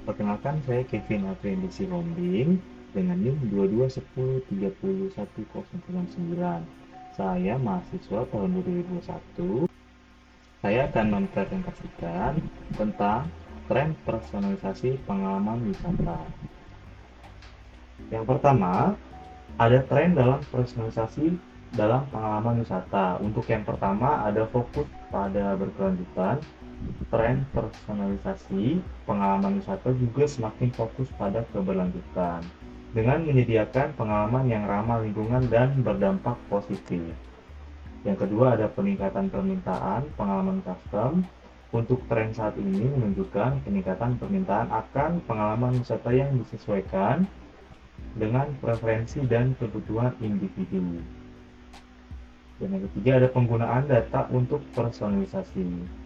Perkenalkan, saya Kevin Aprendisi Hombing dengan NIM 2210301009. Saya mahasiswa tahun 2021. Saya akan mempresentasikan tentang tren personalisasi pengalaman wisata. Yang pertama, ada tren dalam personalisasi dalam pengalaman wisata. Untuk yang pertama, ada fokus pada berkelanjutan. Tren personalisasi pengalaman wisata juga semakin fokus pada keberlanjutan dengan menyediakan pengalaman yang ramah lingkungan dan berdampak positif. Yang kedua, ada peningkatan permintaan pengalaman custom. Untuk tren saat ini menunjukkan peningkatan permintaan akan pengalaman wisata yang disesuaikan dengan preferensi dan kebutuhan individu. Dan yang ketiga, ada penggunaan data untuk personalisasi.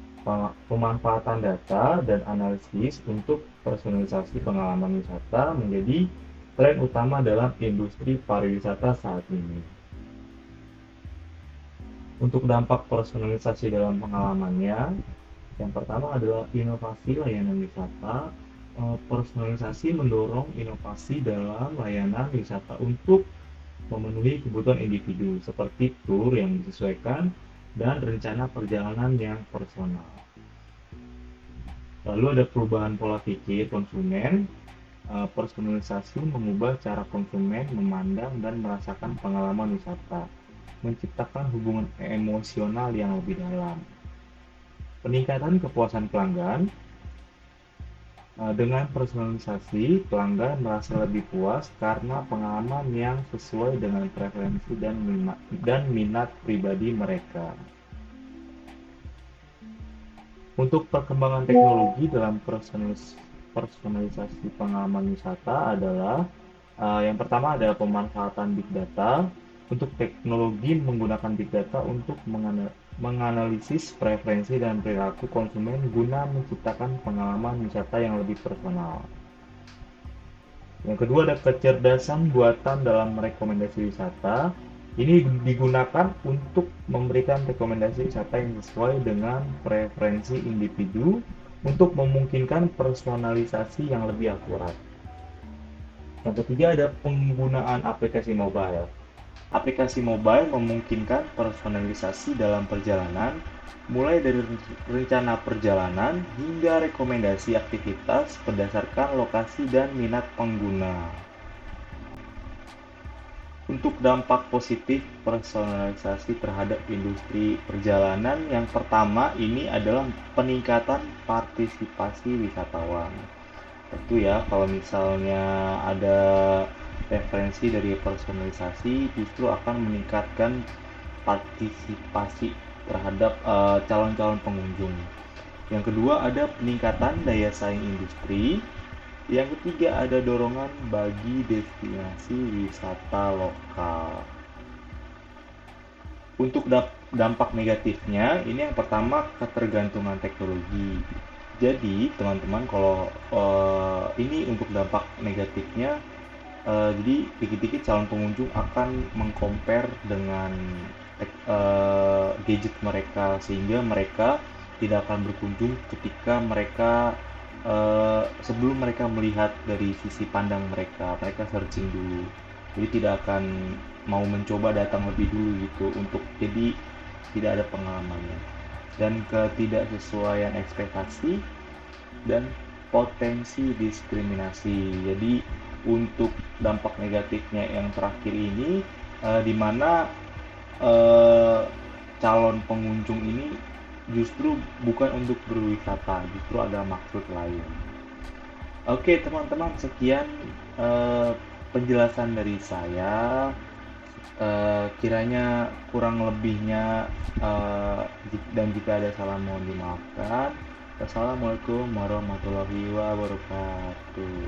Pemanfaatan data dan analisis untuk personalisasi pengalaman wisata menjadi tren utama dalam industri pariwisata saat ini. Untuk dampak personalisasi dalam pengalamannya, yang pertama adalah inovasi layanan wisata. Personalisasi mendorong inovasi dalam layanan wisata untuk memenuhi kebutuhan individu, seperti tur yang disesuaikan dan rencana perjalanan yang personal. Lalu ada perubahan pola pikir konsumen. Personalisasi mengubah cara konsumen memandang dan merasakan pengalaman wisata, menciptakan hubungan emosional yang lebih dalam. Peningkatan kepuasan pelanggan. Dengan personalisasi, pelanggan merasa lebih puas karena pengalaman yang sesuai dengan preferensi dan minat pribadi mereka. Untuk perkembangan teknologi dalam personalisasi pengalaman wisata adalah yang pertama ada pemanfaatan big data. Untuk teknologi menggunakan big data untuk menganalisis preferensi dan perilaku konsumen guna menciptakan pengalaman wisata yang lebih personal. Yang kedua ada kecerdasan buatan dalam rekomendasi wisata. Ini digunakan untuk memberikan rekomendasi wisata yang sesuai dengan preferensi individu untuk memungkinkan personalisasi yang lebih akurat. Yang ketiga ada penggunaan aplikasi mobile. Aplikasi mobile memungkinkan personalisasi dalam perjalanan, mulai dari rencana perjalanan hingga rekomendasi aktivitas berdasarkan lokasi dan minat pengguna. Untuk dampak positif personalisasi terhadap industri perjalanan, yang pertama ini adalah peningkatan partisipasi wisatawan. Tentu ya, kalau misalnya ada referensi dari personalisasi, justru akan meningkatkan partisipasi terhadap calon-calon pengunjung. Yang kedua ada peningkatan daya saing industri. Yang ketiga ada dorongan bagi destinasi wisata lokal. Untuk dampak negatifnya, ini yang pertama ketergantungan teknologi. Jadi teman-teman, kalau ini untuk dampak negatifnya, jadi dikit-dikit calon pengunjung akan mengcompare dengan gadget mereka, sehingga mereka tidak akan berkunjung ketika mereka sebelum mereka melihat dari sisi pandang mereka searching dulu. Jadi tidak akan mau mencoba datang lebih dulu gitu, untuk jadi tidak ada pengalamannya. Dan ketidaksesuaian ekspektasi dan potensi diskriminasi. Jadi untuk dampak negatifnya yang terakhir ini, di mana calon pengunjung ini justru bukan untuk berwisata, justru ada maksud lain. Oke teman-teman, sekian penjelasan dari saya. Kiranya kurang lebihnya dan jika ada salah mohon dimaafkan. Wassalamualaikum warahmatullahi wabarakatuh.